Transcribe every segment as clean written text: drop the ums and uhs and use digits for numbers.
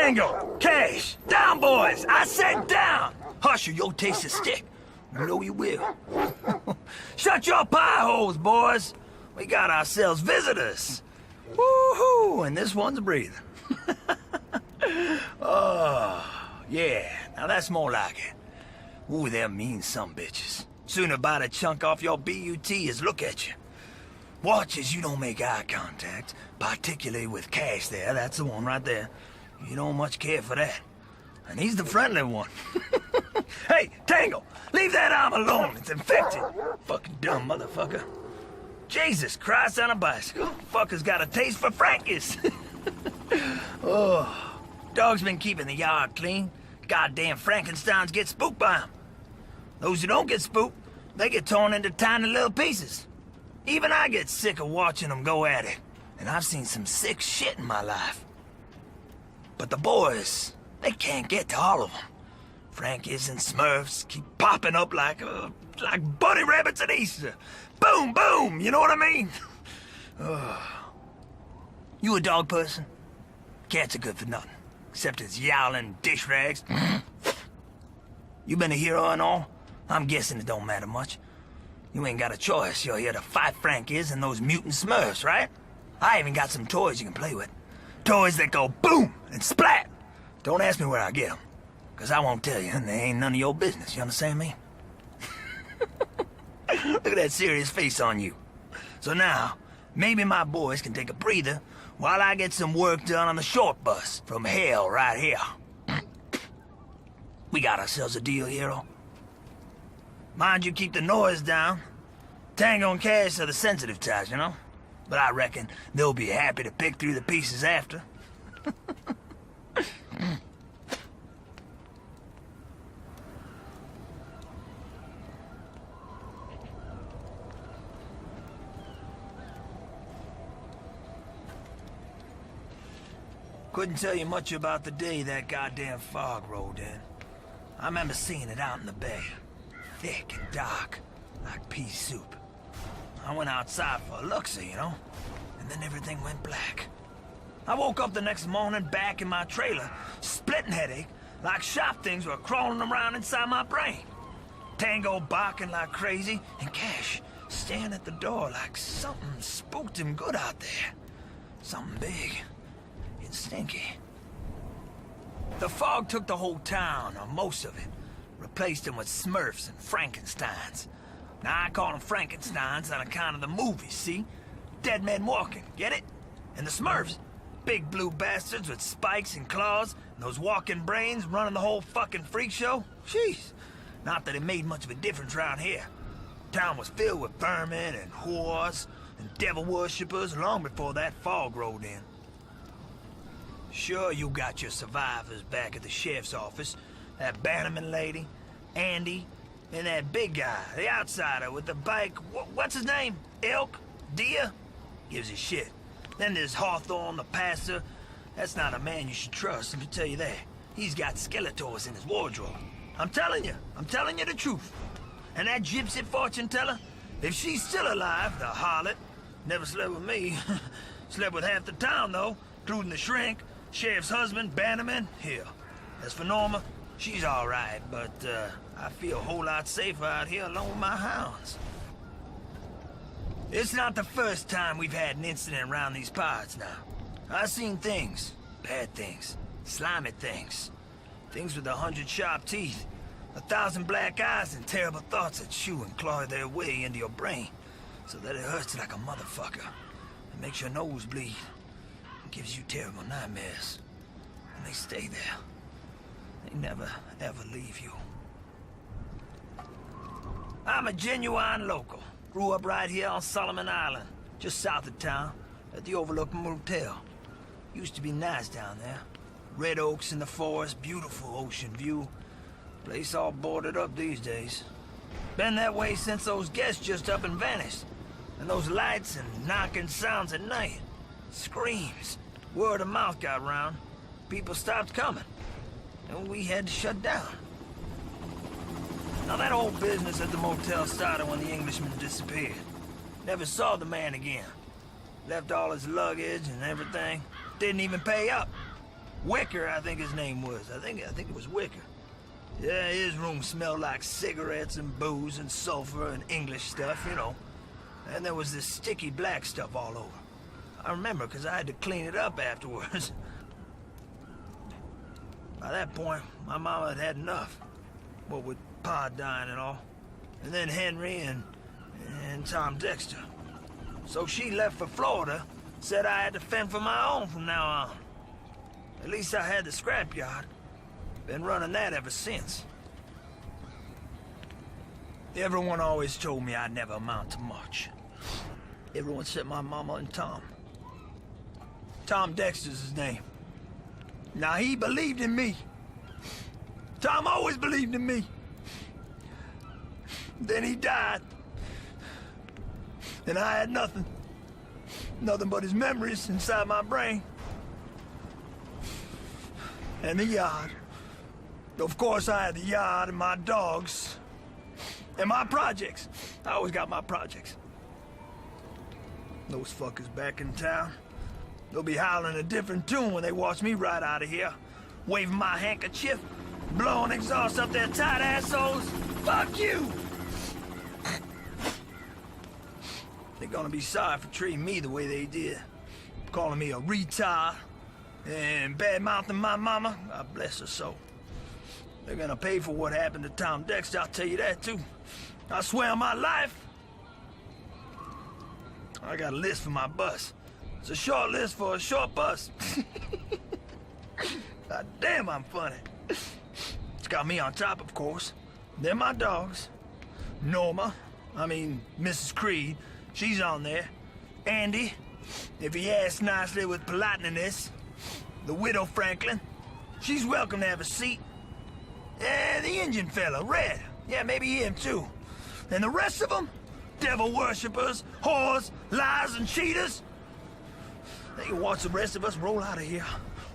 Tango! Cash! Down, boys! I said down! Hush or you'll taste a stick. You know you will. Shut your pie holes, boys! We got ourselves visitors. Woohoo! And this one's a breather. Oh, yeah. Now that's more like it. Ooh, they're mean some bitches. Sooner bite a chunk off your BUT as look at you. Watch as you don't make eye contact, particularly with Cash there. That's the one right there. You don't much care for that. And he's the friendly one. Hey, Tango, leave that arm alone. It's infected. Fucking dumb motherfucker. Jesus Christ on a bicycle. Fucker's got a taste for Frankies. Oh, dog's been keeping the yard clean. Goddamn Frankensteins get spooked by him. Those who don't get spooked, they get torn into tiny little pieces. Even I get sick of watching them go at it. And I've seen some sick shit in my life. But the boys, they can't get to all of them. Frankies and Smurfs keep popping up like bunny rabbits at Easter. Boom, boom, you know what I mean? You a dog person? Cats are good for nothing, except as yowling dish rags. You been a hero and all? I'm guessing it don't matter much. You ain't got a choice. You're here to fight Frankies and those mutant Smurfs, right? I even got some toys you can play with. Toys that go boom and splat. Don't ask me where I get them, because I won't tell you, and they ain't none of your business, you understand me? Look at that serious face on you. So now, maybe my boys can take a breather while I get some work done on the short bus from hell right here. We got ourselves a deal, hero. Mind you keep the noise down. Tango and Cash are the sensitive types, you know? But I reckon they'll be happy to pick through the pieces after. Couldn't tell you much about the day that goddamn fog rolled in. I remember seeing it out in the bay. Thick and dark, like pea soup. I went outside for a look-see, you know? And then everything went black. I woke up the next morning back in my trailer, splitting headache, like sharp things were crawling around inside my brain. Tango barking like crazy, and Cash staring at the door like something spooked him good out there. Something big. Stinky. The fog took the whole town, or most of it, replaced them with Smurfs and Frankensteins. Now I call them Frankensteins on account of the movies, see? Dead men walking, get it? And the Smurfs, big blue bastards with spikes and claws, and those walking brains running the whole fucking freak show. Jeez, not that it made much of a difference around here. Town was filled with vermin and whores and devil worshippers long before that fog rolled in. Sure, you got your survivors back at the sheriff's office. That Bannerman lady, Andy, and that big guy, the outsider with the bike. What's his name? Elk? Deer? Gives a shit. Then there's Hawthorne, the pastor. That's not a man you should trust, I can tell you that. He's got Skeletors in his wardrobe. I'm telling you the truth. And that gypsy fortune teller, if she's still alive, the harlot, never slept with me. Slept with half the town, though, including the shrink, sheriff's husband, Bannerman. Here. As for Norma, she's all right, but I feel a whole lot safer out here alone with my hounds. It's not the first time we've had an incident around these parts now. I've seen things. Bad things. Slimy things. Things with 100 sharp teeth. 1,000 black eyes and terrible thoughts that chew and claw their way into your brain. So that it hurts like a motherfucker. It makes your nose bleed. It gives you terrible nightmares. And they stay there. They never, ever leave you. I'm a genuine local. Grew up right here on Solomon Island, just south of town, at the Overlook Motel. Used to be nice down there. Red oaks in the forest, beautiful ocean view. Place all boarded up these days. Been that way since those guests just up and vanished. And those lights and knocking sounds at night. Screams. Word of mouth got round. People stopped coming. And we had to shut down. Now that whole business at the motel started when the Englishman disappeared. Never saw the man again. Left all his luggage and everything. Didn't even pay up. Wicker, I think his name was. I think it was Wicker. Yeah, his room smelled like cigarettes and booze and sulfur and English stuff, you know. And there was this sticky black stuff all over. I remember because I had to clean it up afterwards. By that point, my mama had had enough. What with Pa dying and all. And then Henry and Tom Dexter. So she left for Florida, said I had to fend for my own from now on. At least I had the scrapyard. Been running that ever since. Everyone always told me I'd never amount to much. Everyone except my mama and Tom. Tom Dexter's his name. Now he believed in me. Tom always believed in me. Then he died. And I had nothing. Nothing but his memories inside my brain. And the yard. Of course I had the yard and my dogs. And my projects. I always got my projects. Those fuckers back in town. They'll be howling a different tune when they watch me ride out of here. Waving my handkerchief. Blowing exhaust up their tight assholes. Fuck you! They're gonna be sorry for treating me the way they did. Calling me a retard. And bad-mouthing my mama. God bless her soul. They're gonna pay for what happened to Tom Dexter, I'll tell you that too. I swear on my life. I got a list for my bus. It's a short list for a short bus. God damn, I'm funny. It's got me on top, of course. Then my dogs. Mrs. Creed. She's on there. Andy, if he asks nicely with politeness. The widow Franklin. She's welcome to have a seat. And the Indian fella, Red. Yeah, maybe him too. And the rest of them? Devil worshippers, whores, liars, and cheaters. They can watch the rest of us roll out of here.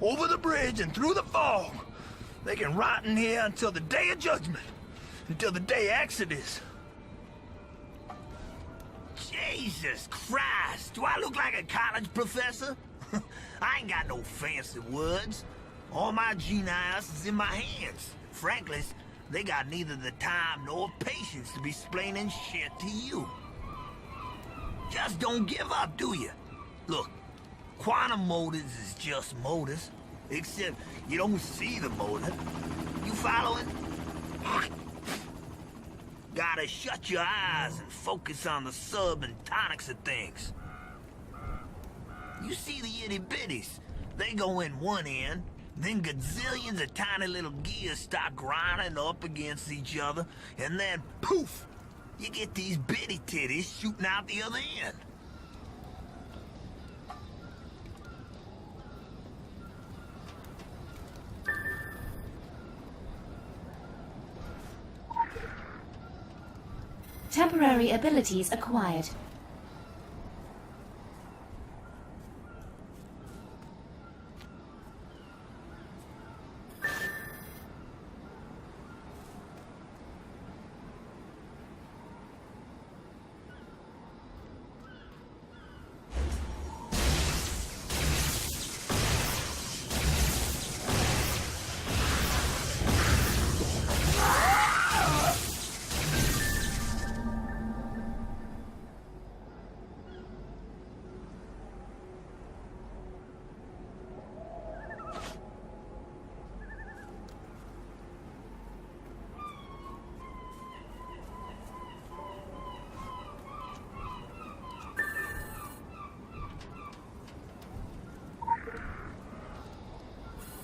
Over the bridge and through the fog. They can rot in here until the day of judgment. Until the day of Exodus. Jesus Christ! Do I look like a college professor? I ain't got no fancy words. All my genius is in my hands. Frankly, they got neither the time nor patience to be explaining shit to you. Just don't give up, do you? Look, quantum motors is just motors. Except you don't see the motor. You following? Gotta shut your eyes and focus on the sub and tonics of things. You see the itty-bitties. They go in one end, then gazillions of tiny little gears start grinding up against each other, and then poof! You get these bitty titties shooting out the other end. Temporary abilities acquired.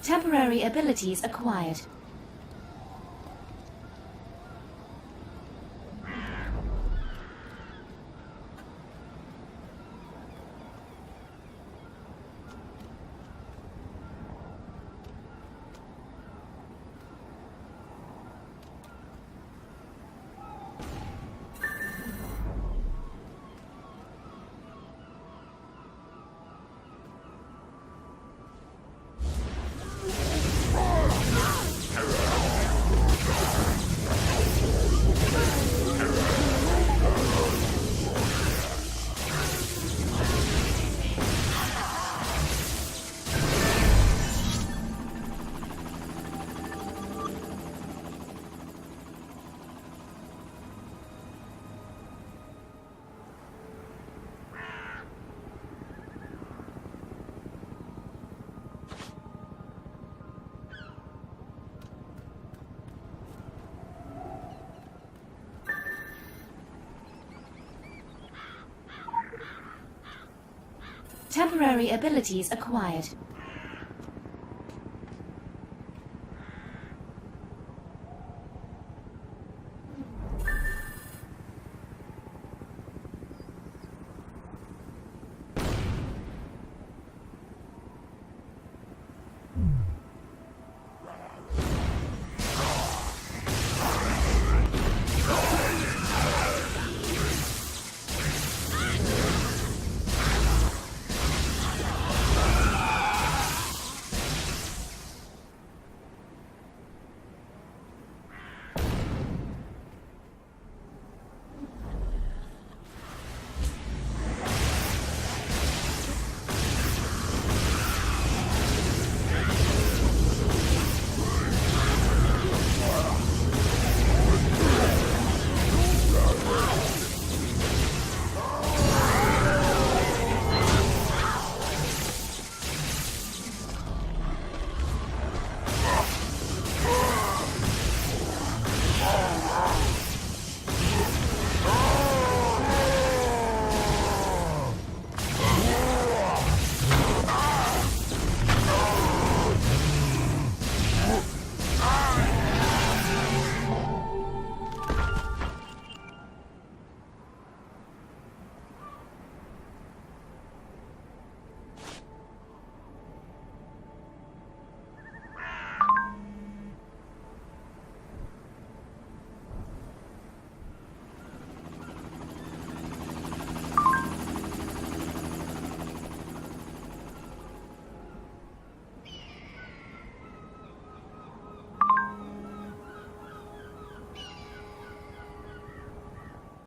Temporary abilities acquired. Temporary abilities acquired.